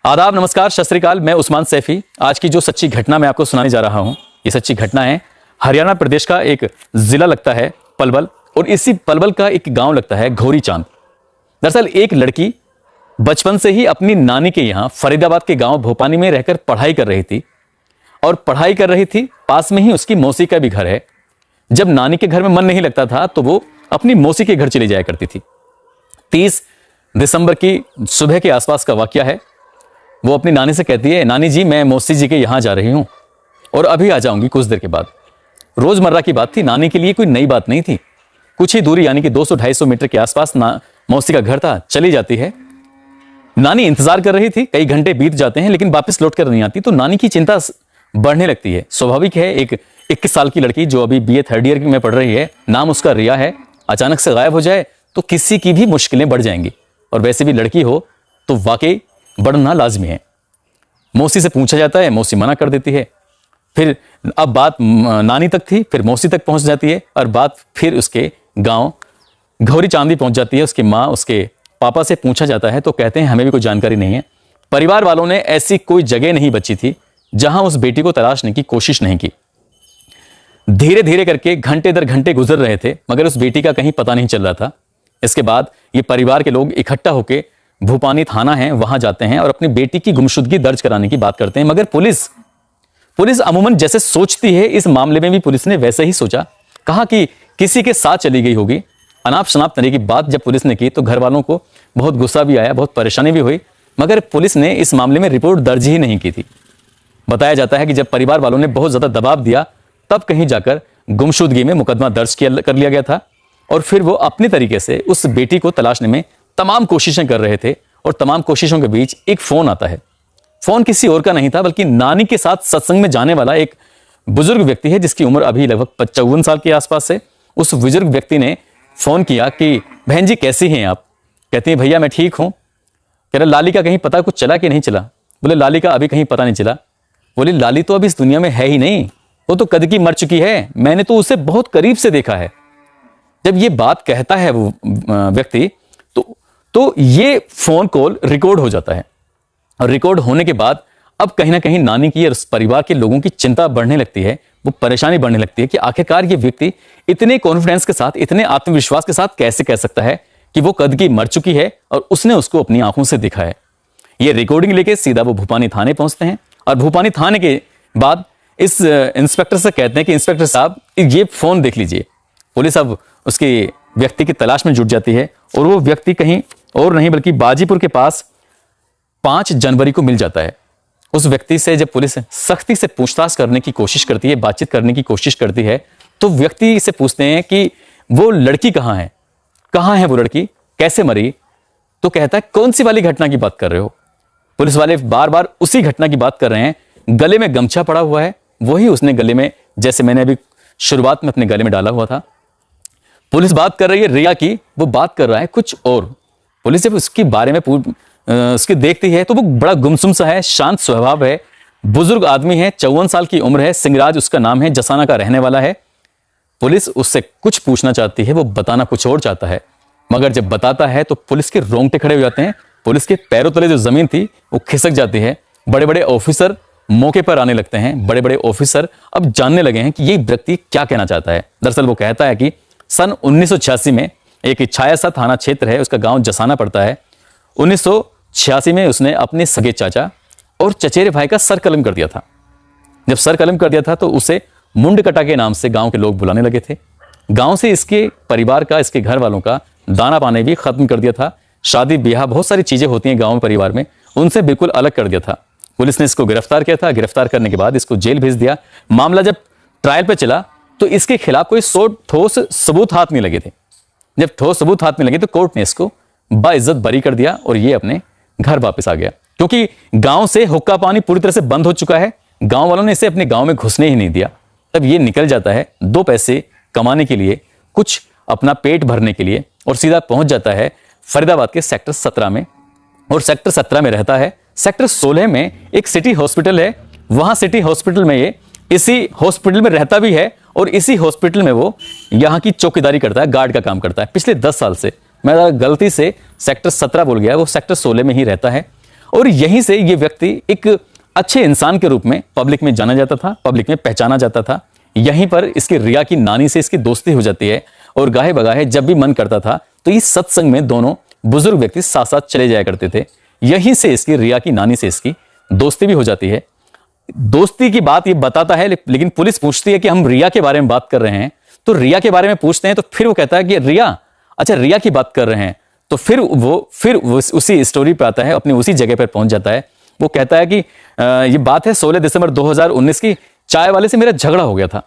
आदाब, नमस्कार, सत श्री अकाल। मैं उस्मान सैफी। आज की जो सच्ची घटना मैं आपको सुनाने जा रहा हूं, ये सच्ची घटना है हरियाणा प्रदेश का एक जिला लगता है पलवल, और इसी पलवल का एक गांव लगता है घोरी चांद। दरअसल एक लड़की बचपन से ही अपनी नानी के यहाँ फरीदाबाद के गांव भोपानी में रहकर पढ़ाई कर रही थी, और पढ़ाई कर रही थी, पास में ही उसकी मौसी का भी घर है। जब नानी के घर में मन नहीं लगता था तो वो अपनी मौसी के घर चली जाया करती थी। 30 दिसंबर की सुबह के आसपास का वाकया है। वो अपनी नानी से कहती है, नानी जी मैं मौसी जी के यहां जा रही हूं और अभी आ जाऊंगी कुछ देर के बाद। रोजमर्रा की बात थी, नानी के लिए कोई नई बात नहीं थी। कुछ ही दूरी यानी कि 200-250 मीटर के आसपास मौसी का घर था। चली जाती है। नानी इंतजार कर रही थी, कई घंटे बीत जाते हैं लेकिन वापस लौट कर नहीं आती, तो नानी की चिंता बढ़ने लगती है। स्वाभाविक है, एक 21 साल की लड़की जो अभी BA 3rd ईयर में पढ़ रही है, नाम उसका रिया है, अचानक से गायब हो जाए तो किसी की भी मुश्किलें बढ़ जाएंगी, और वैसे भी लड़की हो तो वाकई बढ़ना लाजमी है। मौसी से पूछा जाता है, मौसी मना कर देती है। फिर अब बात नानी तक थी, फिर मौसी तक पहुंच जाती है, और बात फिर उसके गांव घोरी चांदी पहुंच जाती है। उसकी माँ उसके पापा से पूछा जाता है तो कहते हैं हमें भी कोई जानकारी नहीं है। परिवार वालों ने ऐसी कोई जगह नहीं बची थी जहां उस बेटी को तलाशने की कोशिश नहीं की। धीरे धीरे करके घंटे दर घंटे गुजर रहे थे, मगर उस बेटी का कहीं पता नहीं चल रहा था। इसके बाद ये परिवार के लोग इकट्ठा होकर भूपानी थाना है वहां जाते हैं और अपनी बेटी की गुमशुदगी दर्ज कराने की बात करते हैं। मगर पुलिस अमूमन जैसे सोचती है, इस मामले में भी पुलिस ने वैसे ही सोचा। कहा कि किसी के साथ चली गई होगी। अनाप शनाप तरह की बात जब पुलिस ने की तो घर वालों को बहुत गुस्सा भी आया, बहुत परेशानी भी हुई, मगर पुलिस ने इस मामले में रिपोर्ट दर्ज ही नहीं की थी। बताया जाता है कि जब परिवार वालों ने बहुत ज्यादा दबाव दिया तब कहीं जाकर गुमशुदगी में मुकदमा दर्ज कर लिया गया था, और फिर वो अपनी तरीके से उस बेटी को तलाशने में तमाम कोशिशें कर रहे थे। और तमाम कोशिशों के बीच एक फोन आता है। फोन किसी और का नहीं था बल्कि नानी के साथ सत्संग में जाने वाला एक बुजुर्ग व्यक्ति है, जिसकी उम्र अभी लगभग 54 साल के आसपास है। उस बुजुर्ग व्यक्ति ने फोन किया कि बहन जी कैसी हैं आप? कहती है भैया मैं ठीक हूं। कह रहा लाली का कहीं पता कुछ चला कि नहीं चला? बोले लाली का अभी कहीं पता नहीं चला। बोले लाली तो अभी इस दुनिया में है ही नहीं, वो तो कद की मर चुकी है, मैंने तो उसे बहुत करीब से देखा है। जब ये बात कहता है वो व्यक्ति तो ये फोन कॉल रिकॉर्ड हो जाता है, और रिकॉर्ड होने के बाद अब कहीं ना कहीं नानी की और परिवार के लोगों की चिंता बढ़ने लगती है, वो परेशानी बढ़ने लगती है कि आखिरकार ये व्यक्ति इतने कॉन्फिडेंस के साथ, इतने आत्मविश्वास के साथ कैसे कह सकता है कि वो कद की मर चुकी है और उसने उसको अपनी आंखों से देखा है। ये रिकॉर्डिंग लेके सीधा वो भूपानी थाने पहुंचते हैं, और भूपानी थाने के बाद इस इंस्पेक्टर से कहते हैं कि इंस्पेक्टर साहब ये फोन देख लीजिए। पुलिस अब उसके व्यक्ति की तलाश में जुट जाती है, और वो व्यक्ति कहीं और नहीं बल्कि बाजीपुर के पास 5 जनवरी को मिल जाता है। उस व्यक्ति से जब पुलिस सख्ती से पूछताछ करने की कोशिश करती है, बातचीत करने की कोशिश करती है, तो व्यक्ति से पूछते हैं कि वो लड़की कहाँ है वो लड़की, कैसे मरी? तो कहता है कौन सी वाली घटना की बात कर रहे हो? पुलिस वाले बार बार उसी घटना की बात कर रहे हैं। गले में गमछा पड़ा हुआ है, वही उसने गले में, जैसे मैंने अभी शुरुआत में अपने गले में डाला हुआ था। पुलिस बात कर रही है रिया की, वो बात कर रहा है कुछ और। पुलिस जब उसके बारे में उसकी देखती है तो वो बड़ा गुमसुम सा है, शांत स्वभाव है, बुजुर्ग आदमी है, 54 साल की उम्र है, सिंगराज उसका नाम है, जसाना का रहने वाला है। पुलिस उससे कुछ पूछना चाहती है, वो बताना कुछ और चाहता है, मगर जब बताता है तो पुलिस के रोंगटे खड़े हो जाते हैं। पुलिस के पैरों तले जो जमीन थी वो खिसक जाती है। बड़े बड़े ऑफिसर मौके पर आने लगते हैं। बड़े बड़े ऑफिसर अब जानने लगे हैं कि ये व्यक्ति क्या कहना चाहता है। दरअसल वो कहता है कि सन 1986 में एक छायासा थाना क्षेत्र है, उसका गांव जसाना पड़ता है। 1986 में उसने अपने सगे चाचा और चचेरे भाई का सर कलम कर दिया था। जब सर कलम कर दिया था तो उसे मुंडकटा के नाम से गांव के लोग बुलाने लगे थे। गांव से इसके परिवार का, इसके घर वालों का दाना पानी भी खत्म कर दिया था। शादी ब्याह बहुत सारी चीजें होती हैं गांव में परिवार में, उनसे बिल्कुल अलग कर दिया था। पुलिस ने इसको गिरफ्तार किया था। गिरफ्तार करने के बाद इसको जेल भेज दिया। मामला जब ट्रायल पे चला तो इसके खिलाफ कोई ठोस सबूत हाथ नहीं लगे थे। जब ठोस सबूत हाथ में लगे तो कोर्ट ने इसको बाइज्जत बरी कर दिया और ये अपने घर वापस आ गया, क्योंकि गांव से हुक्का पानी पूरी तरह से बंद हो चुका है। गांव वालों ने इसे अपने गांव में घुसने ही नहीं दिया। तब ये निकल जाता है 2 पैसे कमाने के लिए, कुछ अपना पेट भरने के लिए, और सीधा पहुंच जाता है फरीदाबाद के सेक्टर 17 में, और सेक्टर 17 में रहता है। सेक्टर 16 में एक सिटी हॉस्पिटल है, वहां सिटी हॉस्पिटल में ये इसी हॉस्पिटल में रहता भी है, और इसी हॉस्पिटल में वो यहाँ की चौकीदारी करता है, गार्ड का काम करता है पिछले 10 साल से। मैं गलती से सेक्टर 17 बोल गया, वो सेक्टर 16 में ही रहता है। और यहीं से ये व्यक्ति एक अच्छे इंसान के रूप में पब्लिक में जाना जाता था, पब्लिक में पहचाना जाता था। यहीं पर इसकी रिया की नानी से इसकी दोस्ती हो जाती है और गाहे बगाहे जब भी मन करता था तो इस सत्संग में दोनों बुजुर्ग व्यक्ति साथ साथ चले जाया करते थे। यहीं से इसकी रिया की नानी से इसकी दोस्ती भी हो जाती है। दोस्ती की बात ये बताता है, लेकिन पुलिस पूछती है कि हम रिया के बारे में बात कर रहे हैं, तो रिया के बारे में पूछते हैं तो फिर वो कहता है कि रिया, अच्छा रिया की बात कर रहे हैं। तो फिर वो उसी स्टोरी पे आता है, अपनी उसी जगह पर पहुंच जाता है। वो कहता है कि ये बात है 16 दिसंबर 2019 की, चाय वाले से मेरा झगड़ा हो गया था।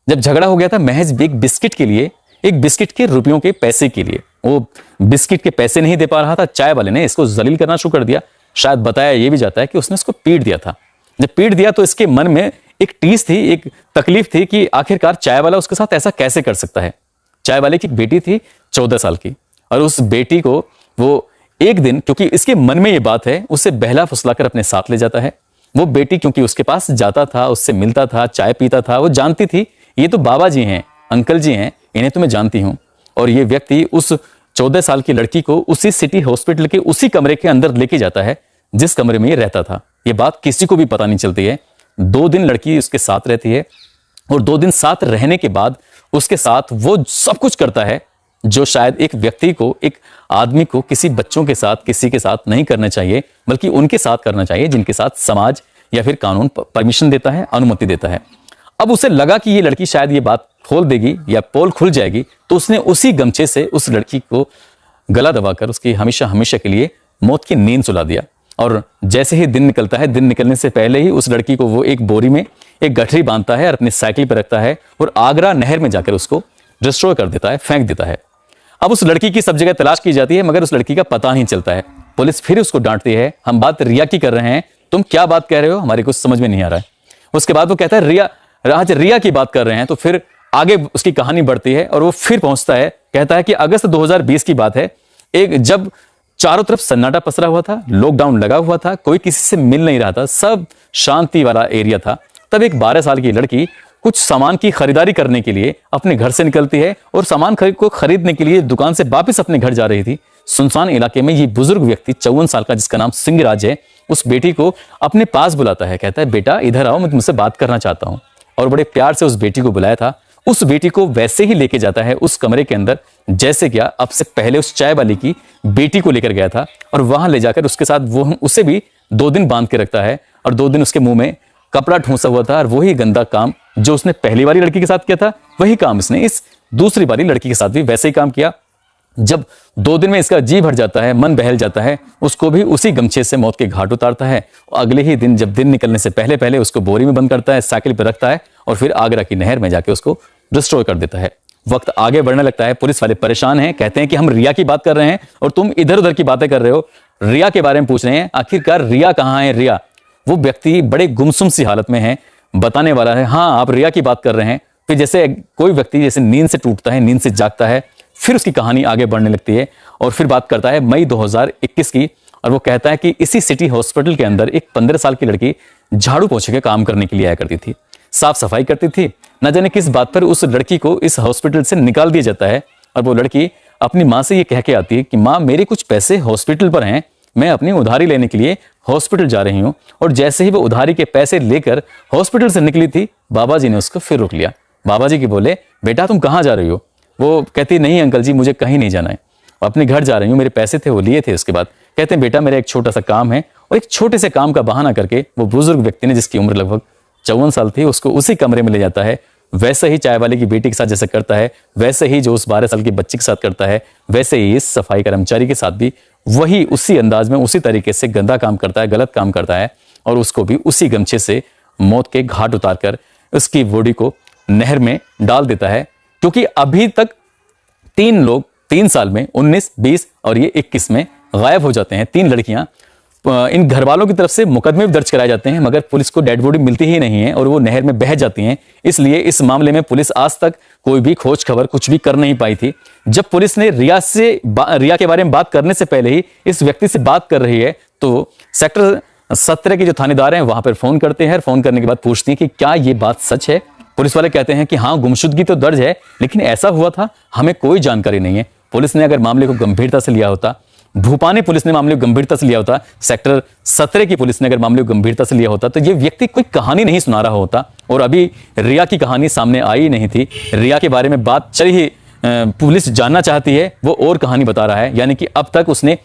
जब झगड़ा हो गया था महज एक बिस्किट के लिए, एक बिस्किट के रुपयों के पैसे के लिए। वो बिस्किट के पैसे नहीं दे पा रहा था, चाय वाले ने इसको जलील करना शुरू कर दिया। शायद बताया ये भी जाता है कि उसने उसको पीट दिया था। जब पीट दिया तो इसके मन में एक टीस थी, एक तकलीफ थी कि आखिरकार चाय वाला उसके साथ ऐसा कैसे कर सकता है। चाय वाले की एक बेटी थी 14 साल की, और उस बेटी को वो एक दिन, क्योंकि इसके मन में ये बात है, उसे बहला फुसलाकर अपने साथ ले जाता है। वो बेटी क्योंकि उसके पास जाता था, उससे मिलता था, चाय पीता था, वो जानती थी ये तो बाबा जी हैं, अंकल जी हैं, इन्हें तो मैं जानती हूं। और ये व्यक्ति उस 14 साल की लड़की को उसी सिटी हॉस्पिटल के उसी कमरे के अंदर लेके जाता है जिस कमरे में ये रहता था। ये बात किसी को भी पता नहीं चलती है। 2 दिन लड़की उसके साथ रहती है और 2 दिन साथ रहने के बाद उसके साथ वो सब कुछ करता है जो शायद एक व्यक्ति को, एक आदमी को किसी बच्चों के साथ, किसी के साथ नहीं करना चाहिए, बल्कि उनके साथ करना चाहिए जिनके साथ समाज या फिर कानून परमिशन देता है, अनुमति देता है। अब उसे लगा कि ये लड़की शायद ये बात खोल देगी या पोल खुल जाएगी, तो उसने उसी गमछे से उस लड़की को गला दबाकर उसकी हमेशा हमेशा के लिए मौत की नींद सुला दिया। और जैसे ही दिन निकलता है, दिन निकलने से पहले ही उस लड़की को वो एक बोरी में एक गठरी बांधता है और अपनी साइकिल पर रखता है और आगरा नहर में जाकर उसको डिस्ट्रॉय कर देता है, फेंक देता है। अब उस लड़की की सब जगह तलाश की जाती है मगर उस लड़की का पता नहीं चलता है। पुलिस फिर उसको डांटती है, हम बात रिया की कर रहे हैं, तुम क्या बात कह रहे हो, हमारी कुछ समझ में नहीं आ रहा है। उसके बाद वो कहता है रिया की बात कर रहे हैं। तो फिर आगे उसकी कहानी बढ़ती है और वो फिर पहुंचता है, कहता है कि अगस्त 2020 की बात है, एक जब चारों तरफ सन्नाटा पसरा हुआ था, लॉकडाउन लगा हुआ था, कोई किसी से मिल नहीं रहा था, सब शांति वाला एरिया था। तब एक 12 साल की लड़की कुछ सामान की खरीदारी करने के लिए अपने घर से निकलती है और सामान को खरीदने के लिए दुकान से वापस अपने घर जा रही थी। सुनसान इलाके में ये बुजुर्ग व्यक्ति 54 साल का, जिसका नाम सिंहराज है, उस बेटी को अपने पास बुलाता है। कहता है बेटा इधर आओ, मैं तुमसे बात करना चाहता हूं। और बड़े प्यार से उस बेटी को बुलाया था। उस बेटी को वैसे ही लेके जाता है उस कमरे के अंदर जैसे क्या अब से पहले उस चाय वाली की बेटी को लेकर गया था, और वहां ले जाकर उसके साथ वो उसे भी 2 दिन बांध के रखता है और 2 दिन उसके मुंह में कपड़ा ठूंसा हुआ था। और वही गंदा काम जो उसने पहली वाली लड़की के साथ किया था, वही काम इसने इस दूसरी वाली लड़की के साथ भी वैसे ही काम किया। जब 2 दिन में इसका जी भर जाता है, मन बहल जाता है, उसको भी उसी गमछे से मौत के घाट उतारता है। अगले ही दिन जब दिन निकलने से पहले पहले उसको बोरी में बंद करता है, साइकिल पर रखता है और फिर आगरा की नहर में जाके उसको डिस्ट्रॉय कर देता है। वक्त आगे बढ़ने लगता है, पुलिस वाले परेशान हैं, कहते हैं कि हम रिया की बात कर रहे हैं और तुम इधर उधर की बातें कर रहे हो, रिया के बारे में पूछ रहे हैं, आखिरकार रिया कहाँ है। रिया, वो व्यक्ति बड़े गुमसुम सी हालत में है, बताने वाला है हाँ आप रिया की बात कर रहे हैं। फिर जैसे कोई व्यक्ति जैसे नींद से टूटता है, नींद से जागता है, फिर उसकी कहानी आगे बढ़ने लगती है और फिर बात करता है मई 2021 की। और वो कहता है कि इसी सिटी हॉस्पिटल के अंदर एक 15 साल की लड़की झाड़ू पोछे के काम करने के लिए आया करती थी, साफ सफाई करती थी। न जाने किस बात पर उस लड़की को इस हॉस्पिटल से निकाल दिया जाता है और वो लड़की अपनी माँ से ये कह के आती है कि माँ मेरे कुछ पैसे हॉस्पिटल पर हैं, मैं अपनी उधारी लेने के लिए हॉस्पिटल जा रही हूँ। और जैसे ही वो उधारी के पैसे लेकर हॉस्पिटल से निकली थी, बाबा जी ने उसको फिर रोक लिया। बाबा जी की बोले बेटा तुम कहाँ जा रही हो। वो कहती नहीं अंकल जी मुझे कहीं नहीं जाना है, अपने घर जा रही हूँ, मेरे पैसे थे वो लिए थे। उसके बाद कहते हैं बेटा मेरा एक छोटा सा काम है, और एक छोटे से काम का बहाना करके वो बुजुर्ग व्यक्ति ने, जिसकी उम्र लगभग 54 साल थी, उसको उसी कमरे में ले जाता है। वैसे ही चाय वाले की बेटी के साथ जैसे करता है, वैसे ही जो उस 12 साल की बच्ची के साथ करता है, वैसे ही इस सफाई कर्मचारी के साथ भी वही उसी अंदाज में उसी तरीके से गंदा काम करता है, गलत काम करता है और उसको भी उसी गमछे से मौत के घाट उतारकर उसकी बॉडी को नहर में डाल देता है। क्योंकि अभी तक 3 लोग 3 साल में 19, 20 और ये 21 में गायब हो जाते हैं। 3 लड़कियां, इन घर वालों की तरफ से मुकदमे भी दर्ज कराए जाते हैं मगर पुलिस को डेड बॉडी मिलती ही नहीं है और वो नहर में बह जाती हैं। इसलिए इस मामले में पुलिस आज तक कोई भी खोज खबर कुछ भी कर नहीं पाई थी। जब पुलिस ने रिया के बारे में बात करने से पहले ही इस व्यक्ति से बात कर रही है तो सेक्टर 17 के जो थानेदार हैं वहां पर फोन करते हैं। फोन करने के बाद पूछती हैं कि क्या ये बात सच है। पुलिस वाले कहते हैं कि हाँ गुमशुदगी तो दर्ज है लेकिन ऐसा हुआ था हमें कोई जानकारी नहीं है। पुलिस ने अगर मामले को गंभीरता से लिया होता, भूपानी पुलिस ने मामले को गंभीरता से लिया होता, सेक्टर 17 की पुलिस ने अगर मामले को गंभीरता से लिया होता, तो ये व्यक्ति कोई कहानी नहीं सुना रहा होता। और अभी रिया की कहानी सामने आई नहीं थी। रिया के बारे में बात चली ही, पुलिस जानना चाहती है, वो और कहानी बता रहा है। यानी कि अब तक उसने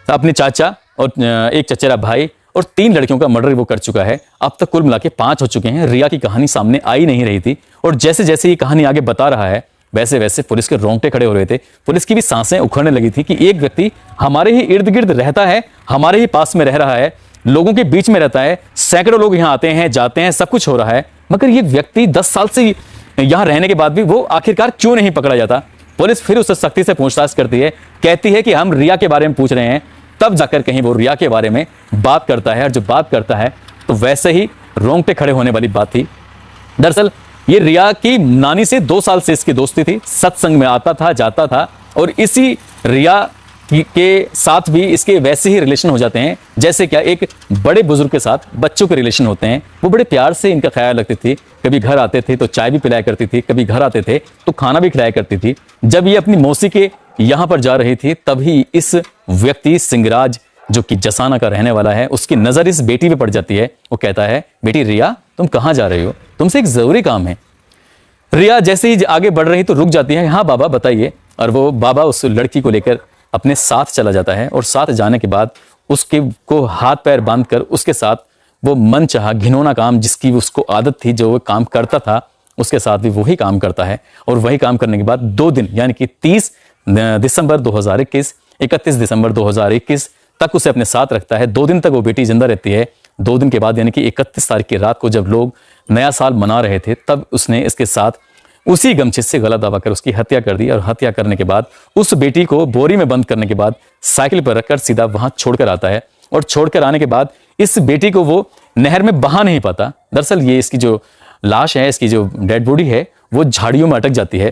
अपने चाचा और एक चचेरा भाई और 3 लड़कियों का मर्डर वो कर चुका है। अब तक कुल मिला के 5 हो चुके हैं। रिया की कहानी सामने आई नहीं रही थी, और जैसे जैसे ये कहानी आगे बता रहा है, वैसे वैसे पुलिस के रोंगटे खड़े हो रहे थे। पुलिस की भी सांसें उखड़ने लगी थी कि एक व्यक्ति हमारे ही इर्द गिर्द रहता है, हमारे ही पास में रह रहा है, लोगों के बीच में रहता है, सैकड़ों लोग यहाँ आते हैं जाते हैं, सब कुछ हो रहा है, मगर ये व्यक्ति 10 साल से यहाँ रहने के बाद भी वो आखिरकार क्यों नहीं पकड़ा जाता। पुलिस फिर उससे सख्ती से पूछताछ करती है, कहती है कि हम रिया के बारे में पूछ रहे हैं। तब जाकर कहीं वो रिया के बारे में बात करता है, और जो बात करता है तो वैसे ही रोंगटे खड़े होने वाली बात थी। दरअसल ये रिया की नानी से 2 साल से इसकी दोस्ती थी, सत्संग में आता था जाता था, और इसी रिया के साथ भी इसके वैसे ही रिलेशन हो जाते हैं जैसे क्या एक बड़े बुजुर्ग के साथ बच्चों के रिलेशन होते हैं। वो बड़े प्यार से इनका ख्याल रखती थी, कभी घर आते थे तो चाय भी पिलाया करती थी, कभी घर आते थे तो खाना भी खिलाया करती थी। जब ये अपनी मौसी के यहाँ पर जा रही थी, तभी इस व्यक्ति सिंगराज, जो कि जसाना का रहने वाला है, उसकी नजर इस बेटी पे पड़ जाती है। वो कहता है, बेटी रिया, तुम कहाँ जा रही हो, तुमसे एक जरूरी काम है। रिया जैसे ही आगे बढ़ रही तो रुक जाती है, हाँ बाबा बताइए। और वो बाबा उस लड़की को लेकर अपने साथ चला जाता है, और साथ जाने के बाद उसके को हाथ पैर बांधकर उसके साथ वो मनचाहा घिनौना काम, जिसकी उसको आदत थी, जो वो काम करता था, उसके साथ भी वही काम करता है। और वही काम करने के बाद 2 दिन यानी कि 30 दिसंबर 2021, 31 दिसंबर 2021 तक उसे अपने साथ रखता है। 2 दिन तक वो बेटी जिंदा रहती है। 2 दिन के बाद यानी कि 31 तारीख की रात को, जब लोग नया साल मना रहे थे, तब उसने इसके साथ उसी गमछे से गला दबाकर उसकी हत्या कर दी। और हत्या करने के बाद उस बेटी को बोरी में बंद करने के बाद साइकिल पर रखकर सीधा वहां छोड़कर आता है। और छोड़कर आने के बाद इस बेटी को वो नहर में बहा नहीं पाता। दरअसल ये इसकी जो लाश है, इसकी जो डेड बॉडी है, वो झाड़ियों में अटक जाती है।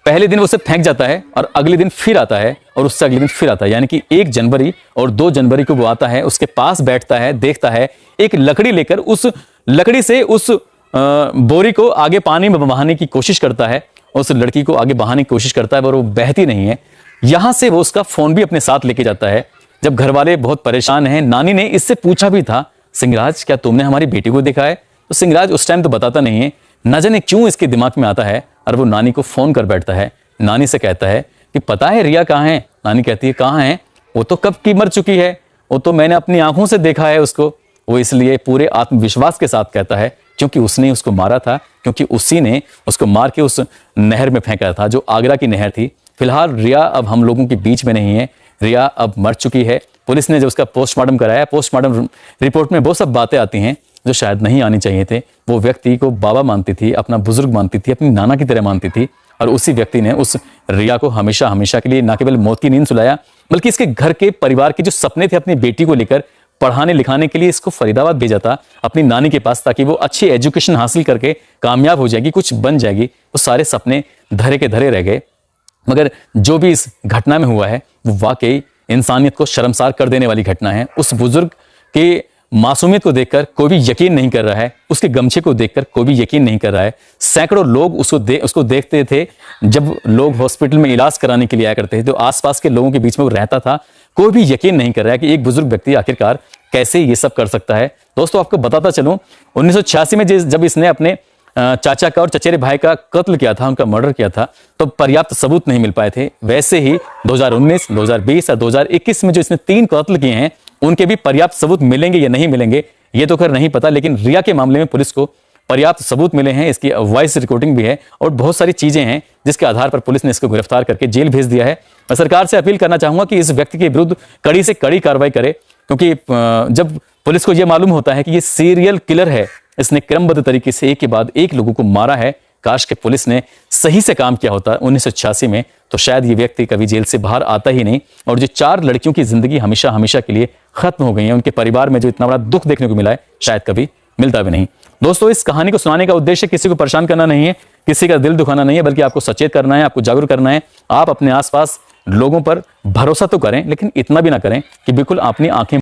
पहले दिन वो उसे फेंक जाता है, और अगले दिन फिर आता है, और उससे अगले दिन फिर आता है। यानी कि 1 जनवरी और 2 जनवरी को वो आता है, उसके पास बैठता है, देखता है, एक लकड़ी लेकर उस लकड़ी से उस बोरी को आगे पानी में बहाने की कोशिश करता है, उस लड़की को आगे बहाने की कोशिश करता है, पर वो बहती नहीं है। यहां से वो उसका फोन भी अपने साथ लेके जाता है। जब घर वाले बहुत परेशान हैं, नानी ने इससे पूछा भी था, सिंगराज क्या तुमने हमारी बेटी को देखा है? तो सिंगराज उस टाइम तो बताता नहीं है, न जाने क्यों इसके दिमाग में आता है, और वो नानी को फोन कर बैठता है। नानी से कहता है कि पता है रिया कहाँ है? नानी कहती है, कहाँ है? वो तो कब की मर चुकी है, वो तो मैंने अपनी आंखों से देखा है उसको। वो इसलिए पूरे आत्मविश्वास के साथ कहता है, क्योंकि उसने उसको मारा था, क्योंकि उसी ने उसको मार के उस नहर में फेंका था, जो आगरा की नहर थी। फिलहाल रिया अब हम लोगों के बीच में नहीं है, रिया अब मर चुकी है। पुलिस ने जो उसका पोस्टमार्टम कराया, पोस्टमार्टम रिपोर्ट में वो सब बातें आती हैं जो शायद नहीं आनी चाहिए थे। वो व्यक्ति को बाबा मानती थी, अपना बुजुर्ग मानती थी, अपनी नाना की तरह मानती थी, और उसी व्यक्ति ने उस रिया को हमेशा हमेशा के लिए न केवल मौत की नींद सुलाया, बल्कि इसके घर के परिवार के जो सपने थे अपनी बेटी को लेकर, पढ़ाने लिखाने के लिए इसको फरीदाबाद भेजा था अपनी नानी के पास, ताकि वो अच्छी एजुकेशन हासिल करके कामयाब हो जाएगी, कुछ बन जाएगी। वो सारे सपने धरे के धरे रह गए। मगर जो भी इस घटना में हुआ है, वो वाकई इंसानियत को शर्मसार कर देने वाली घटना है। उस बुजुर्ग के मासूमियत को देखकर कोई भी यकीन नहीं कर रहा है, उसके गमछे को देखकर कोई भी यकीन नहीं कर रहा है। सैकड़ों लोग उसको देखते थे। जब लोग हॉस्पिटल में इलाज कराने के लिए आया करते थे, तो आसपास के लोगों के बीच में वो रहता था। कोई भी यकीन नहीं कर रहा है कि एक बुजुर्ग व्यक्ति आखिरकार कैसे ये सब कर सकता है। दोस्तों आपको बताता चलूं, 1986 में जब इसने अपने चाचा का और चचेरे भाई का कत्ल किया था, उनका मर्डर किया था, तो पर्याप्त सबूत नहीं मिल पाए थे। वैसे ही 2019, 2020 और 2021 में जो इसने 3 कत्ल किए हैं, उनके भी पर्याप्त सबूत मिलेंगे या नहीं मिलेंगे ये तो खैर नहीं पता। लेकिन रिया के मामले में पुलिस को पर्याप्त सबूत मिले हैं, इसकी वॉइस रिकॉर्डिंग भी है, और बहुत सारी चीजें हैं जिसके आधार पर पुलिस ने इसको गिरफ्तार करके जेल भेज दिया है। मैं सरकार से अपील करना चाहूंगा कि इस व्यक्ति के विरुद्ध कड़ी से कड़ी कार्रवाई करे, क्योंकि जब पुलिस को यह मालूम होता है कि ये सीरियल किलर है, इसने क्रमबद्ध तरीके से एक के बाद एक लोगों को मारा है, काश के पुलिस ने सही से काम किया होता 1986 में, तो शायद ये व्यक्ति कभी जेल से बाहर आता ही नहीं। और जो 4 लड़कियों की जिंदगी हमेशा हमेशा के लिए खत्म हो गई है, उनके परिवार में जो इतना बड़ा दुख देखने को मिला है, शायद कभी मिलता भी नहीं। दोस्तों इस कहानी को सुनाने का उद्देश्य किसी को परेशान करना नहीं है, किसी का दिल दुखाना नहीं है, बल्कि आपको सचेत करना है, आपको जागरूक करना है। आप अपने आसपास लोगों पर भरोसा तो करें, लेकिन इतना भी ना करें कि बिल्कुल अपनी आंखें